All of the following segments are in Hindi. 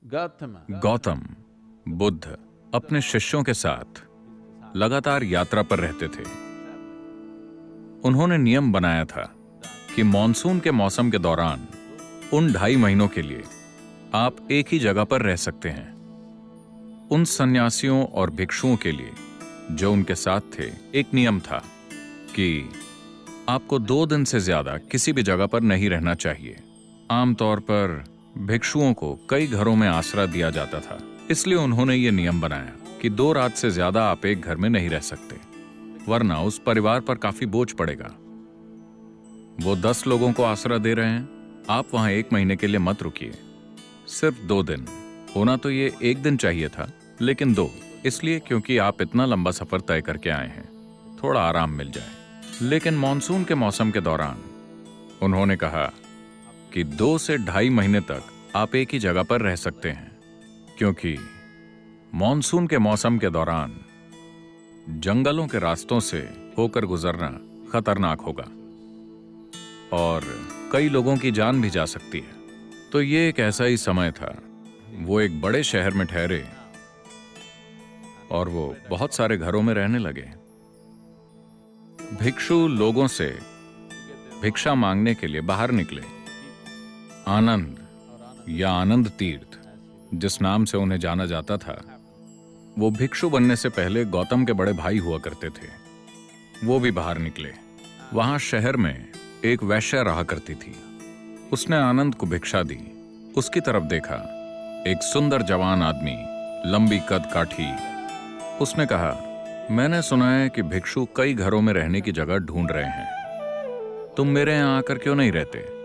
गौतम बुद्ध अपने शिष्यों के साथ लगातार यात्रा पर रहते थे। उन्होंने नियम बनाया था कि मॉनसून के मौसम के दौरान उन 2.5 महीनों के लिए आप एक ही जगह पर रह सकते हैं। उन सन्यासियों और भिक्षुओं के लिए जो उनके साथ थे, एक नियम था कि आपको 2 दिन से ज्यादा किसी भी जगह पर नहीं रहना चाहिए। आमतौर पर भिक्षुओं को कई घरों में आसरा दिया जाता था, इसलिए उन्होंने ये नियम बनाया कि 2 रात से ज्यादा आप एक घर में नहीं रह सकते, वरना उस परिवार पर काफी बोझ पड़ेगा। वो 10 लोगों को आसरा दे रहे हैं, आप वहां 1 महीने के लिए मत रुकिए। सिर्फ 2 दिन। होना तो ये 1 दिन चाहिए था, लेकिन 2 इसलिए क्योंकि आप इतना लंबा सफर तय करके आए हैं, थोड़ा आराम मिल जाए। लेकिन मॉनसून के मौसम के दौरान उन्होंने कहा कि 2 से 2.5 महीने तक आप एक ही जगह पर रह सकते हैं, क्योंकि मॉनसून के मौसम के दौरान जंगलों के रास्तों से होकर गुजरना खतरनाक होगा और कई लोगों की जान भी जा सकती है। तो ये एक ऐसा ही समय था। वो एक बड़े शहर में ठहरे और वो बहुत सारे घरों में रहने लगे। भिक्षु लोगों से भिक्षा मांगने के लिए बाहर निकले। आनंद या आनंद तीर्थ, जिस नाम से उन्हें जाना जाता था, वो भिक्षु बनने से पहले गौतम के बड़े भाई हुआ करते थे। वो भी बाहर निकले। वहां शहर में एक वैश्या रहा करती थी। उसने आनंद को भिक्षा दी। उसकी तरफ देखा, एक सुंदर जवान आदमी, लंबी कद काठी। उसने कहा, मैंने सुना है कि भिक्षु कई घरों में रहने की जगह ढूंढ रहे हैं, तुम मेरे यहां आकर क्यों नहीं रहते?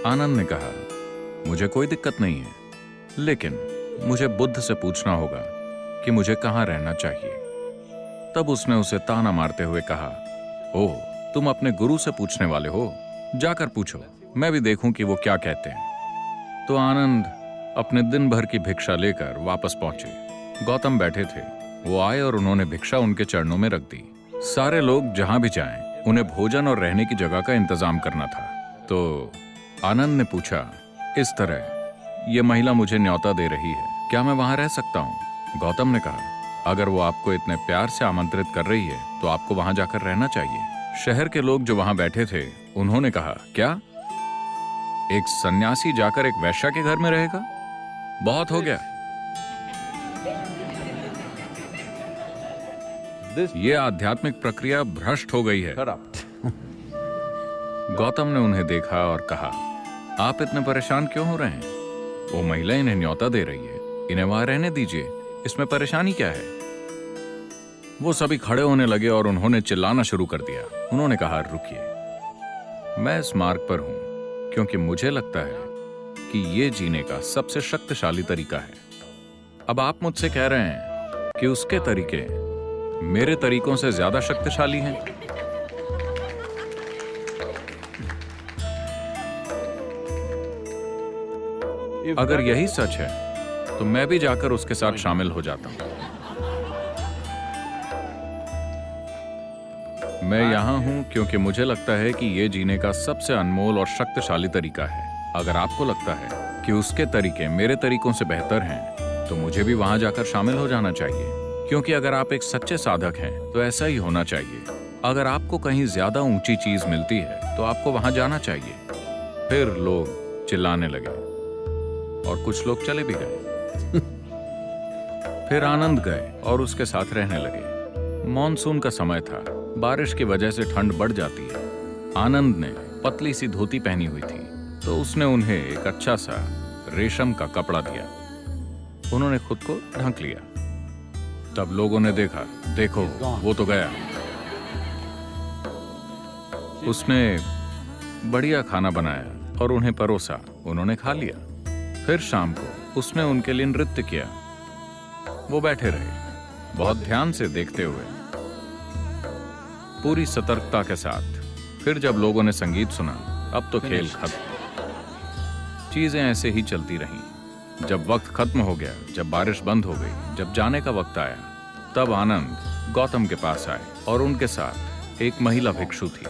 आनंद ने कहा, मुझे कोई दिक्कत नहीं है, लेकिन मुझे बुद्ध से पूछना होगा कि मुझे कहां रहना चाहिए। तब उसने उसे ताना मारते हुए कहा, ओह, तुम अपने गुरु से पूछने वाले हो, जाकर पूछो, मैं भी देखूं कि वो क्या कहते हैं। तो आनंद अपने दिन भर की भिक्षा लेकर वापस पहुंचे। गौतम बैठे थे। वो आए और उन्होंने भिक्षा उनके चरणों में रख दी। सारे लोग जहां भी जाएं, उन्हें भोजन और रहने की जगह का इंतजाम करना था। तो आनंद ने पूछा, इस तरह ये महिला मुझे न्योता दे रही है, क्या मैं वहां रह सकता हूं? गौतम ने कहा, अगर वो आपको इतने प्यार से आमंत्रित कर रही है तो आपको वहां जाकर रहना चाहिए। शहर के लोग जो वहां बैठे थे, उन्होंने कहा, क्या एक सन्यासी जाकर एक वैश्या के घर में रहेगा? बहुत हो गया। ये आध्यात्मिक प्रक्रिया भ्रष्ट हो गई है। गौतम ने उन्हें देखा और कहा, आप इतने परेशान क्यों हो रहे हैं? वो महिला इन्हें न्योता दे रही है, इन्हें वहां रहने दीजिए, इसमें परेशानी क्या है? वो सभी खड़े होने लगे और उन्होंने चिल्लाना शुरू कर दिया। उन्होंने कहा, रुकिए, मैं इस मार्ग पर हूं क्योंकि मुझे लगता है कि ये जीने का सबसे शक्तिशाली तरीका है। अब आप मुझसे कह रहे हैं कि उसके तरीके मेरे तरीकों से ज्यादा शक्तिशाली हैं। अगर यही सच है तो मैं भी जाकर उसके साथ शामिल हो जाता हूं। मैं यहां हूं क्योंकि मुझे लगता है कि यह जीने का सबसे अनमोल और शक्तिशाली तरीका है। अगर आपको लगता है कि उसके तरीके मेरे तरीकों से बेहतर हैं, तो मुझे भी वहां जाकर शामिल हो जाना चाहिए, क्योंकि अगर आप एक सच्चे साधक हैं तो ऐसा ही होना चाहिए। अगर आपको कहीं ज्यादा ऊंची चीज मिलती है तो आपको वहां जाना चाहिए। फिर लोग चिल्लाने लगे और कुछ लोग चले भी गए। फिर आनंद गए और उसके साथ रहने लगे। मॉनसून का समय था, बारिश की वजह से ठंड बढ़ जाती है। आनंद ने पतली सी धोती पहनी हुई थी, तो उसने उन्हें एक अच्छा सा रेशम का कपड़ा दिया। उन्होंने खुद को ढक लिया। तब लोगों ने देखा, देखो वो तो गया। उसने बढ़िया खाना बनाया और उन्हें परोसा। उन्होंने खा लिया। फिर शाम को उसने उनके लिए नृत्य किया। वो बैठे रहे, बहुत ध्यान से देखते हुए, पूरी सतर्कता के साथ। फिर जब लोगों ने संगीत सुना, अब तो खेल खत्म। चीजें ऐसे ही चलती रहीं। जब वक्त खत्म हो गया, जब बारिश बंद हो गई, जब जाने का वक्त आया, तब आनंद गौतम के पास आए और उनके साथ एक महिला भिक्षु थी।